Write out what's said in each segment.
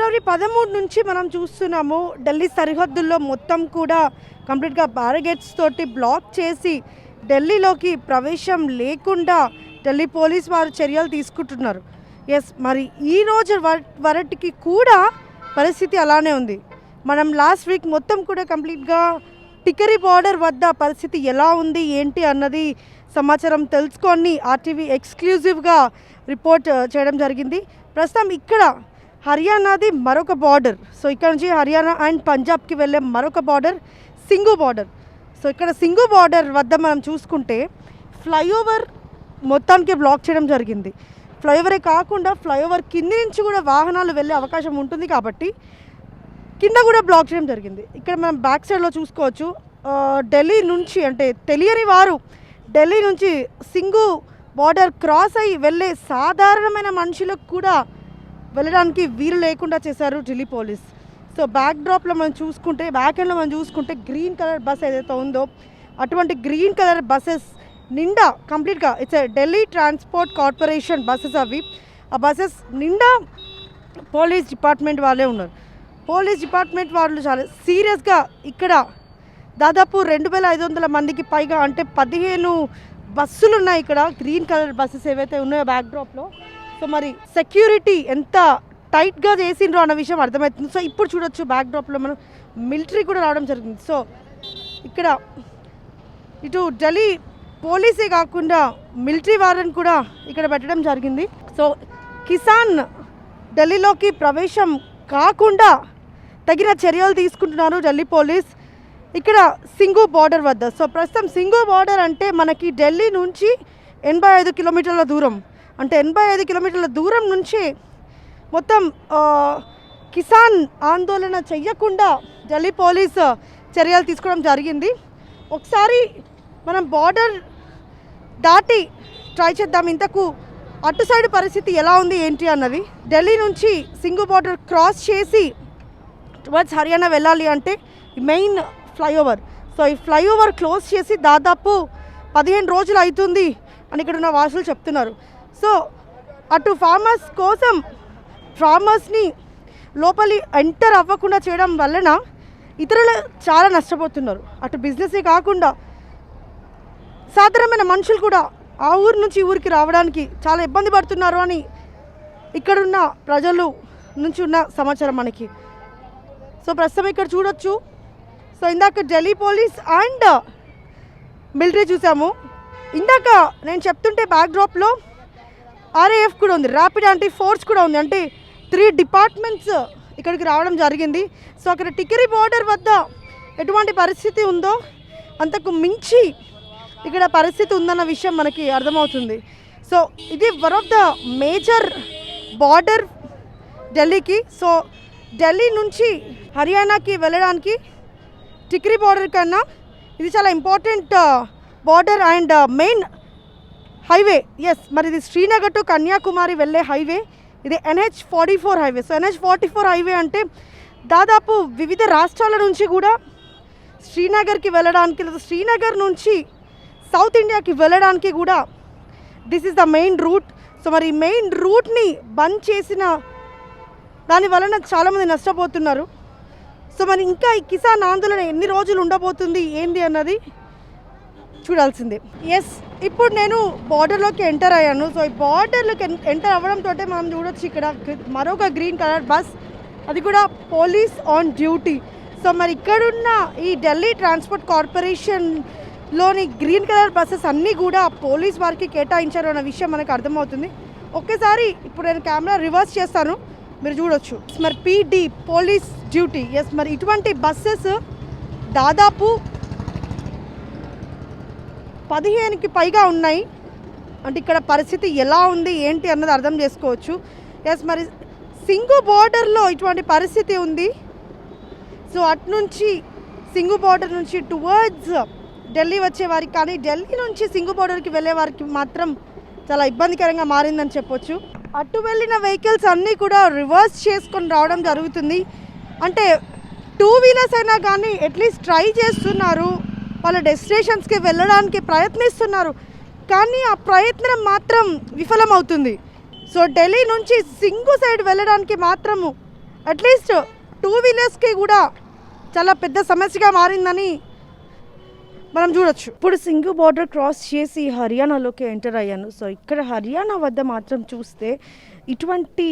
ఫిబ్రవరి 13 నుంచి మనం చూస్తున్నాము ఢిల్లీ సరిహద్దుల్లో మొత్తం కూడా కంప్లీట్గా బ్యారిగేట్స్ తోటి బ్లాక్ చేసి ఢిల్లీలోకి ప్రవేశం లేకుండా ఢిల్లీ పోలీస్ వారు చర్యలు తీసుకుంటున్నారు. ఎస్, మరి ఈ రోజు వరటికి కూడా పరిస్థితి అలానే ఉంది. మనం లాస్ట్ వీక్ మొత్తం కూడా కంప్లీట్గా టికరీ బార్డర్ వద్ద పరిస్థితి ఎలా ఉంది ఏంటి అన్నది సమాచారం తెలుసుకొని ఆర్టీవీ ఎక్స్క్లూజివ్గా రిపోర్ట్ చేయడం జరిగింది. ప్రస్తుతం ఇక్కడ హర్యానాది మరొక బార్డర్, సో ఇక్కడ నుంచి హర్యానా అండ్ పంజాబ్కి వెళ్ళే మరొక బార్డర్ సింగు బార్డర్. సో ఇక్కడ సింగు బార్డర్ వద్ద మనం చూసుకుంటే ఫ్లైఓవర్ మొత్తానికి బ్లాక్ చేయడం జరిగింది. ఫ్లైఓవరే కాకుండా ఫ్లైఓవర్ కింది నుంచి కూడా వాహనాలు వెళ్ళే అవకాశం ఉంటుంది కాబట్టి కింద కూడా బ్లాక్ చేయడం జరిగింది. ఇక్కడ మనం బ్యాక్ సైడ్లో చూసుకోవచ్చు. ఢిల్లీ నుంచి అంటే తెలియని వారు ఢిల్లీ నుంచి సింగు బార్డర్ క్రాస్ అయ్యి వెళ్ళే సాధారణమైన మనుషులకు కూడా వెళ్ళడానికి వీలు లేకుండా చేశారు ఢిల్లీ పోలీస్. సో బ్యాక్ డ్రాప్లో మనం చూసుకుంటే, బ్యాక్ ఎండ్లో మనం చూసుకుంటే గ్రీన్ కలర్ బస్ ఏదైతే ఉందో అటువంటి గ్రీన్ కలర్ బస్సెస్ నిండా కంప్లీట్గా it's Delhi transport corporation buses అవి. ఆ బస్సెస్ నిండా పోలీస్ డిపార్ట్మెంట్ వాళ్ళే ఉన్నారు. పోలీస్ డిపార్ట్మెంట్ వాళ్ళు చాలా సీరియస్గా ఇక్కడ దాదాపు 2500 మందికి పైగా అంటే 15 బస్సులు ఉన్నాయి ఇక్కడ, గ్రీన్ కలర్ బస్సెస్ ఏవైతే ఉన్నాయో బ్యాక్ డ్రాప్లో. సో మరి సెక్యూరిటీ ఎంత టైట్గా చేసిండ్రో అన్న విషయం అర్థమవుతుంది. సో ఇప్పుడు చూడొచ్చు బ్యాక్ డ్రాప్లో మనం మిలిటరీ కూడా రావడం జరిగింది. సో ఇక్కడ ఇటు ఢిల్లీ పోలీసే కాకుండా మిలిటరీ వారిని కూడా ఇక్కడ పెట్టడం జరిగింది. సో కిసాన్ ఢిల్లీలోకి ప్రవేశం కాకుండా తగిన చర్యలు తీసుకుంటున్నారు ఢిల్లీ పోలీస్ ఇక్కడ సింగు బార్డర్ వద్ద. సో ప్రస్తుతం సింగు బార్డర్ అంటే మనకి ఢిల్లీ నుంచి 85 కిలోమీటర్ల దూరం, అంటే 85 కిలోమీటర్ల దూరం నుంచి మొత్తం కిసాన్ ఆందోళన చెయ్యకుండా ఢిల్లీ పోలీస్ చర్యలు తీసుకోవడం జరిగింది. ఒకసారి మనం బార్డర్ దాటి ట్రై చేద్దాం ఇంతకు అటు సైడ్ పరిస్థితి ఎలా ఉంది ఏంటి అన్నది. ఢిల్లీ నుంచి సింగు బార్డర్ క్రాస్ చేసి టువర్డ్స్ హర్యానా వెళ్ళాలి అంటే మెయిన్ ఫ్లైఓవర్. సో ఈ ఫ్లైఓవర్ క్లోజ్ చేసి దాదాపు 15 రోజులు అవుతుంది అని ఇక్కడ ఉన్న వాసులు చెప్తున్నారు. సో అటు ఫార్మర్స్ కోసం ఫార్మర్స్ని లోపలి ఎంటర్ అవ్వకుండా చేయడం వలన ఇతరులు చాలా నష్టపోతున్నారు. అటు బిజినెసే కాకుండా సాధారణమైన మనుషులు కూడా ఆ ఊరు నుంచి ఊరికి రావడానికి చాలా ఇబ్బంది పడుతున్నారు అని ఇక్కడున్న ప్రజలు నుంచి ఉన్న సమాచారం మనకి. సో ప్రస్తుతం ఇక్కడ చూడొచ్చు. సో ఇందాక ఢిల్లీ పోలీస్ అండ్ మిలిటరీ చూసాము. ఇందాక నేను చెప్తుంటే బ్యాక్ డ్రాప్లో RAF కూడా ఉంది, ర్యాపిడ్ యాంటీ ఫోర్స్ కూడా ఉంది. అంటే 3 డిపార్ట్మెంట్స్ ఇక్కడికి రావడం జరిగింది. సో అక్కడ టికరీ బార్డర్ వద్ద ఎటువంటి పరిస్థితి ఉందో అంతకు మించి ఇక్కడ పరిస్థితి ఉందన్న విషయం మనకి అర్థమవుతుంది. సో ఇది one of the major border ఢిల్లీకి. సో ఢిల్లీ నుంచి హర్యానాకి వెళ్ళడానికి టికరీ బార్డర్ కన్నా ఇది చాలా important border and main highway. Yes, మరి ఇది శ్రీనగర్ టు కన్యాకుమారి వెళ్ళే హైవే. ఇది NH44 highway. So NH44 highway అంటే దాదాపు వివిధ రాష్ట్రాల నుంచి కూడా శ్రీనగర్కి వెళ్ళడానికి లేదా శ్రీనగర్ నుంచి సౌత్ ఇండియాకి వెళ్ళడానికి కూడా this is the main route. So మరి మెయిన్ రూట్ని బంద్ చేసిన దాని వలన చాలామంది నష్టపోతున్నారు. సో మరి ఇంకా ఈ కిసాన్ ఆందోళన ఎన్ని రోజులు ఉండబోతుంది ఏంది అన్నది చూడాల్సిందే. ఎస్, ఇప్పుడు నేను బార్డర్లోకి ఎంటర్ అయ్యాను. సో ఈ బార్డర్లోకి ఎంటర్ అవ్వడంతో మనం చూడొచ్చు ఇక్కడ మరొక గ్రీన్ కలర్ బస్, అది కూడా పోలీస్ ఆన్ డ్యూటీ. సో మరి ఇక్కడున్న ఈ ఢిల్లీ ట్రాన్స్పోర్ట్ కార్పొరేషన్లోని గ్రీన్ కలర్ బస్సెస్ అన్నీ కూడా పోలీస్ వారికి కేటాయించారు అన్న విషయం మనకు అర్థమవుతుంది. ఒకేసారి ఇప్పుడు నేను కెమెరా రివర్స్ చేస్తాను, మీరు చూడొచ్చు. మరి PD పోలీస్ డ్యూటీ. ఎస్, మరి ఇటువంటి బస్సెస్ దాదాపు 15కి పైగా ఉన్నాయి. అంటే ఇక్కడ పరిస్థితి ఎలా ఉంది ఏంటి అన్నది అర్థం చేసుకోవచ్చు. ఎస్, మరి సింగు బార్డర్లో ఇటువంటి పరిస్థితి ఉంది. సో అటు నుంచి సింగు బార్డర్ నుంచి టువర్డ్స్ ఢిల్లీ వచ్చేవారికి, కానీ ఢిల్లీ నుంచి సింగు బార్డర్కి వెళ్ళే వారికి మాత్రం చాలా ఇబ్బందికరంగా మారిందని చెప్పొచ్చు. అటు వెళ్ళిన వెహికల్స్ అన్నీ కూడా రివర్స్ చేసుకొని రావడం జరుగుతుంది. అంటే 2 వీలర్స్ అయినా కానీ అట్లీస్ట్ ట్రై చేస్తున్నారు, వాళ్ళ డెస్టినేషన్స్కి వెళ్ళడానికి ప్రయత్నిస్తున్నారు, కానీ ఆ ప్రయత్నం మాత్రం విఫలమవుతుంది. సో ఢిల్లీ నుంచి సింగు సైడ్ వెళ్ళడానికి మాత్రము అట్లీస్ట్ టూ వీలర్స్కి కూడా చాలా పెద్ద సమస్యగా మారిందని మనం చూడొచ్చు. ఇప్పుడు సింగు బార్డర్ క్రాస్ చేసి హర్యానాలోకి ఎంటర్ అయ్యాను. సో ఇక్కడ హర్యానా వద్ద మాత్రం చూస్తే ఇటువంటి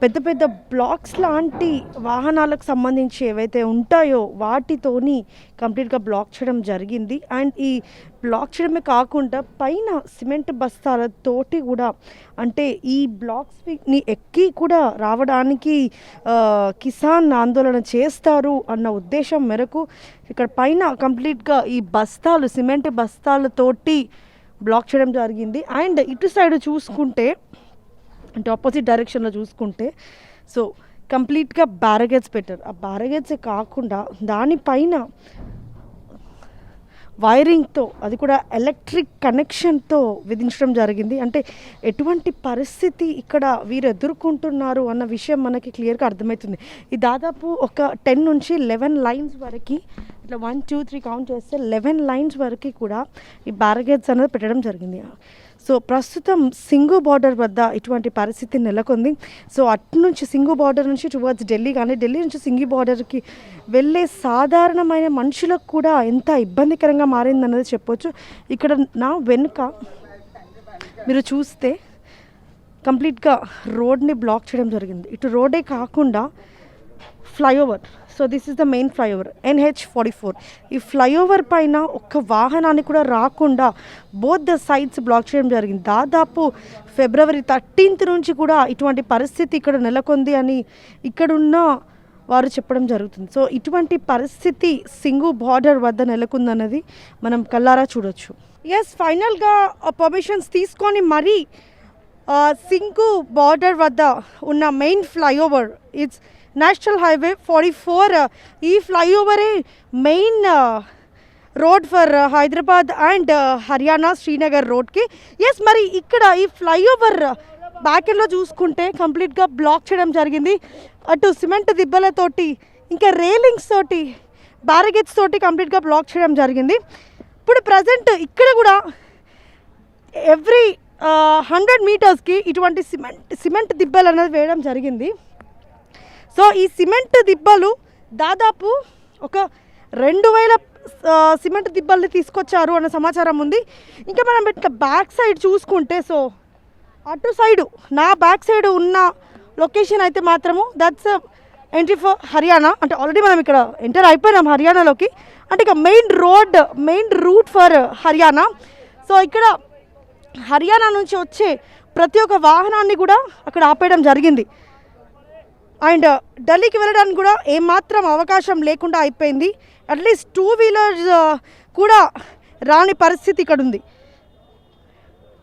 పెద్ద పెద్ద బ్లాక్స్ లాంటి వాహనాలకు సంబంధించి ఏవైతే ఉంటాయో వాటితోని కంప్లీట్గా బ్లాక్ చేయడం జరిగింది. అండ్ ఈ బ్లాక్ చేయడమే కాకుండా పైన సిమెంట్ బస్తాలతోటి కూడా, అంటే ఈ బ్లాక్స్ని ఎక్కి కూడా రావడానికి కిసాన్ ఆందోళన చేస్తారు అన్న ఉద్దేశం మేరకు ఇక్కడ పైన కంప్లీట్గా ఈ బస్తాలు సిమెంట్ బస్తాలతోటి బ్లాక్ చేయడం జరిగింది. అండ్ ఇటు సైడ్ చూసుకుంటే, అంటే ఆపోజిట్ డైరెక్షన్లో చూసుకుంటే, సో కంప్లీట్గా బ్యారిగేడ్స్ పెట్టారు. ఆ బ్యారిగేడ్సే కాకుండా దానిపైన వైరింగ్తో, అది కూడా ఎలక్ట్రిక్ కనెక్షన్తో విధించడం జరిగింది. అంటే ఎటువంటి పరిస్థితి ఇక్కడ వీరు ఎదుర్కొంటున్నారు అన్న విషయం మనకి క్లియర్గా అర్థమవుతుంది. ఇది దాదాపు ఒక 10 నుంచి 11 లైన్స్ వరకు, ఇట్లా 1 2 3 కౌంట్ చేస్తే 11 లైన్స్ వరకు కూడా ఈ బ్యారిగేడ్స్ అనేది పెట్టడం జరిగింది. సో ప్రస్తుతం సింగు బార్డర్ వద్ద ఇటువంటి పరిస్థితి నెలకొంది. సో అటు నుంచి సింగు బార్డర్ నుంచి టువర్డ్స్ ఢిల్లీ, కానీ ఢిల్లీ నుంచి సింగు బార్డర్కి వెళ్ళే సాధారణమైన మనుషులకు కూడా ఎంత ఇబ్బందికరంగా మారిందన్నది చెప్పొచ్చు. ఇక్కడ నా వెనుక మీరు చూస్తే కంప్లీట్గా రోడ్ని బ్లాక్ చేయడం జరిగింది. ఇటు రోడే కాకుండా flyover, so this is the main flyover NH44. ఈ ఫ్లైఓవర్ పైన ఒక్క వాహనాన్ని కూడా రాకుండా బోత్ ద సైడ్స్ బ్లాక్ చేయడం జరిగింది. దాదాపు February 13th నుంచి కూడా ఇటువంటి పరిస్థితి ఇక్కడ నెలకొంది అని ఇక్కడున్న వారు చెప్పడం జరుగుతుంది. సో ఇటువంటి పరిస్థితి సింగు బార్డర్ వద్ద నెలకొందన్నది మనం కల్లారా చూడొచ్చు. ఎస్, ఫైనల్గా పర్మిషన్స్ తీసుకొని మరీ సింగు బార్డర్ వద్ద ఉన్న main flyover, it's national highway 44. ఈ ఫ్లైఓవరే main road for Hyderabad and Haryana Srinagar రోడ్కి. ఎస్, మరి ఇక్కడ ఈ ఫ్లైఓవర్ బ్యాక్ ఎండ్లో చూసుకుంటే కంప్లీట్గా బ్లాక్ చేయడం జరిగింది. అటు సిమెంట్ దిబ్బలతోటి, ఇంకా రేలింగ్స్ తోటి, బ్యారిగేడ్స్ తోటి కంప్లీట్గా బ్లాక్ చేయడం జరిగింది. ఇప్పుడు ప్రజెంట్ ఇక్కడ కూడా ఎవ్రీ 100 మీటర్స్కి ఇటువంటి సిమెంట్ దిబ్బలు అనేది వేయడం జరిగింది. సో ఈ సిమెంట్ దిబ్బలు దాదాపు ఒక 2000 సిమెంట్ దిబ్బల్ని తీసుకొచ్చారు అన్న సమాచారం ఉంది. ఇంకా మనం ఇట్లా బ్యాక్ సైడ్ చూసుకుంటే, సో అటు సైడు నా బ్యాక్ సైడ్ ఉన్న లొకేషన్ అయితే మాత్రము దట్స్ ఎంట్రీ ఫర్ హర్యానా. అంటే ఆల్రెడీ మనం ఇక్కడ ఎంటర్ అయిపోయినాం హర్యానాలోకి. అంటే ఇక main route for Haryana. So ఇక్కడ హర్యానా నుంచి వచ్చే ప్రతి ఒక్క వాహనాన్ని కూడా అక్కడ ఆపేయడం జరిగింది. అండ్ ఢిల్లీకి వెళ్ళడానికి కూడా ఏమాత్రం అవకాశం లేకుండా అయిపోయింది. అట్లీస్ట్ 2 వీలర్స్ కూడా రాని పరిస్థితి ఇక్కడ ఉంది.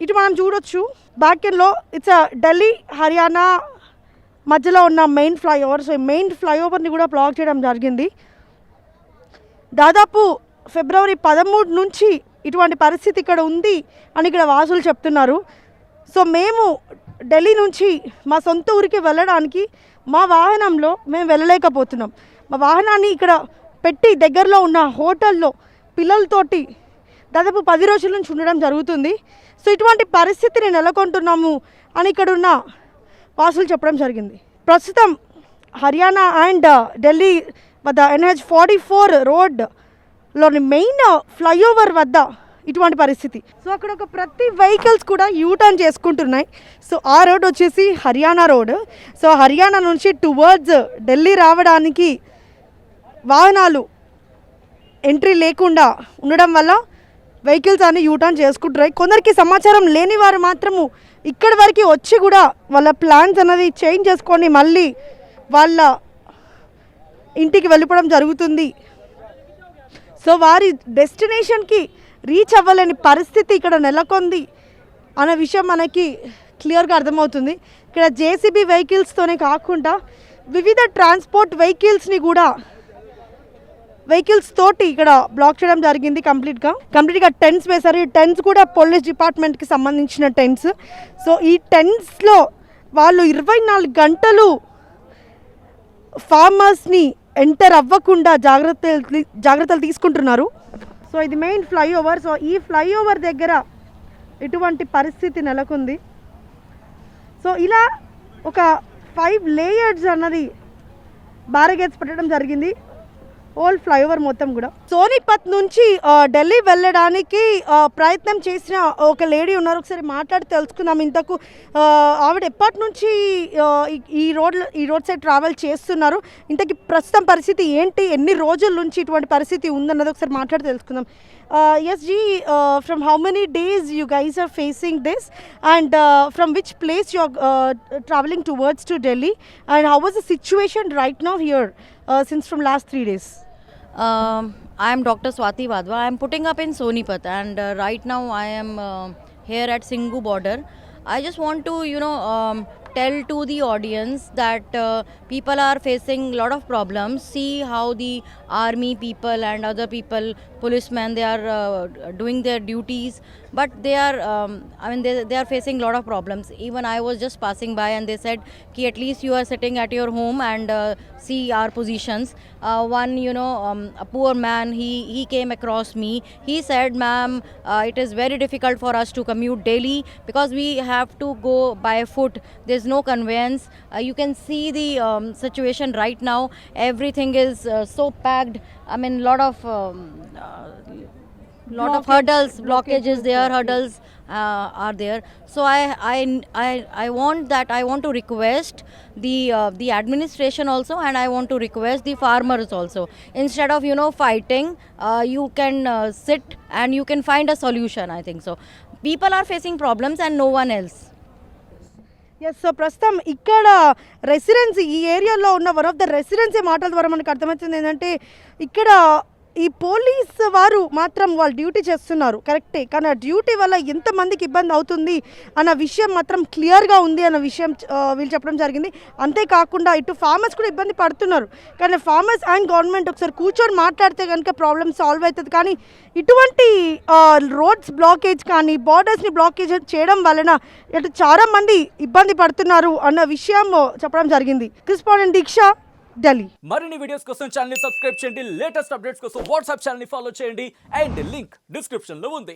ఇటు మనం చూడొచ్చు బ్యాక్ ఎండ్లో ఇట్స్ ఢిల్లీ హర్యానా మధ్యలో ఉన్న మెయిన్ ఫ్లైఓవర్. సో ఈ మెయిన్ ఫ్లైఓవర్ని కూడా బ్లాక్ చేయడం జరిగింది. దాదాపు February 13 నుంచి ఇటువంటి పరిస్థితి ఇక్కడ ఉంది అని ఇక్కడ వాసులు చెప్తున్నారు. సో మేము ఢిల్లీ నుంచి మా సొంత ఊరికి వెళ్ళడానికి మా వాహనంలో మేము వెళ్ళలేకపోతున్నాం. మా వాహనాన్ని ఇక్కడ పెట్టి దగ్గరలో ఉన్న హోటల్లో పిల్లలతోటి దాదాపు 10 రోజుల నుంచి ఉండడం జరుగుతుంది. సో ఇటువంటి పరిస్థితిని నెలకొంటున్నాము అని ఇక్కడున్న వాసులు చెప్పడం జరిగింది. ప్రస్తుతం హర్యానా అండ్ ఢిల్లీ వద్ద NH44 రోడ్లోని మెయిన్ ఫ్లైఓవర్ వద్ద ఇటువంటి పరిస్థితి. సో అక్కడ ఒక ప్రతి వెహికల్స్ కూడా యూటర్న్ చేసుకుంటున్నాయి. సో ఆ రోడ్ వచ్చేసి హర్యానా రోడ్. సో హర్యానా నుంచి టువర్డ్స్ ఢిల్లీ రావడానికి వాహనాలు ఎంట్రీ లేకుండా ఉండడం వల్ల వెహికల్స్ అన్ని యూటర్న్ చేసుకుంటున్నాయి. కొందరికి సమాచారం లేని వారు మాత్రము ఇక్కడి వరకు వచ్చి కూడా వాళ్ళ ప్లాన్స్ అనేది చేంజ్ చేసుకొని మళ్ళీ వాళ్ళ ఇంటికి వెళ్ళిపోవడం జరుగుతుంది. సో వారి డెస్టినేషన్కి రీచ్ అవ్వలేని పరిస్థితి ఇక్కడ నెలకొంది అనే విషయం మనకి క్లియర్గా అర్థమవుతుంది. ఇక్కడ JCB వెహికల్స్తోనే కాకుండా వివిధ ట్రాన్స్పోర్ట్ వెహికల్స్ తోటి ఇక్కడ బ్లాక్ చేయడం జరిగింది. కంప్లీట్గా టెంట్స్ వేశారు. ఈ టెంట్స్ కూడా పోలీస్ డిపార్ట్మెంట్కి సంబంధించిన టెంట్స్. సో ఈ టెంట్స్లో వాళ్ళు 24 గంటలు ఫార్మర్స్ని ఎంటర్ అవ్వకుండా జాగ్రత్తలు తీసుకుంటున్నారు. సో ఇది మెయిన్ ఫ్లైఓవర్. సో ఈ ఫ్లైఓవర్ దగ్గర ఇటువంటి పరిస్థితి నెలకొంది. సో ఇలా ఒక 5 లేయర్స్ అన్నది బ్యారిగేడ్స్ పెట్టడం జరిగింది ఓల్డ్ ఫ్లైఓవర్ మొత్తం కూడా. సోనిపత్ నుంచి ఢిల్లీ వెళ్ళడానికి ప్రయత్నం చేసిన ఒక లేడీ ఉన్నారు, ఒకసారి మాట్లాడి తెలుసుకుందాం. ఇంతకు ఆవిడ ఎప్పటి నుంచి ఈ రోడ్ సైడ్ ట్రావెల్ చేస్తున్నారు, ఇంతకి ప్రస్తుతం పరిస్థితి ఏంటి, ఎన్ని రోజుల నుంచి ఇటువంటి పరిస్థితి ఉందన్నది ఒకసారి మాట్లాడి తెలుసుకుందాం. Yes ji, from how many days you guys are facing this, and from which place you are traveling towards to Delhi, and how was the situation right now here since from last 3 days? I am Dr. Swati Vadva. I am putting up in Sonipat, and right now I am here at Singhu border. I just want to, tell to the audience that people are facing a lot of problems. See how the army people and other people, policemen, they are doing their duties, but they are, they are facing a lot of problems. Even I was just passing by and they said, "Ki at least you are sitting at your home and see our positions." One, a poor man, he came across me. He said, "Ma'am, it is very difficult for us to commute daily because we have to go by foot. There's no conveyance." You can see the situation right now. Everything is so packed. I mean, lot of hurdles, blockages there, hurdles are there. So I want to request the administration also, and I want to request the farmers also. Instead of fighting, you can sit and you can find a solution. I think so. People are facing problems and no one else. Yes, so ప్రస్తుతం ఇక్కడ residency, ఈ ఏరియాలో ఉన్న one of the residency మాటల ద్వారా మనకు అర్థమవుతుంది ఏంటంటే ఇక్కడ ఈ పోలీస్ వారు మాత్రం వాళ్ళు డ్యూటీ చేస్తున్నారు కరెక్టే, కానీ ఆ డ్యూటీ వల్ల ఎంతమందికి ఇబ్బంది అవుతుంది అన్న విషయం మాత్రం క్లియర్గా ఉంది అన్న విషయం వీళ్ళు చెప్పడం జరిగింది. అంతేకాకుండా ఇటు ఫార్మర్స్ కూడా ఇబ్బంది పడుతున్నారు, కానీ ఫార్మర్స్ అండ్ గవర్నమెంట్ ఒకసారి కూర్చొని మాట్లాడితే కనుక ప్రాబ్లమ్ సాల్వ్ అవుతుంది. కానీ ఇటువంటి రోడ్స్ బ్లాకేజ్ కానీ బార్డర్స్ని బ్లాకేజ్ చేయడం వలన ఇటు చాలా మంది ఇబ్బంది పడుతున్నారు అన్న విషయం చెప్పడం జరిగింది. కరెస్పాండెంట్ దీక్ష, ఢిల్లీ. మరిన్ని వీడియోస్ కోసం ఛానల్ ని సబ్స్క్రైబ్ చేయండి, లేటెస్ట్ అప్డేట్స్ కోసం వాట్సాప్ ఛానల్ ని ఫాలో చేయండి, అండ్ లింక్ డిస్క్రిప్షన్ లో ఉంది.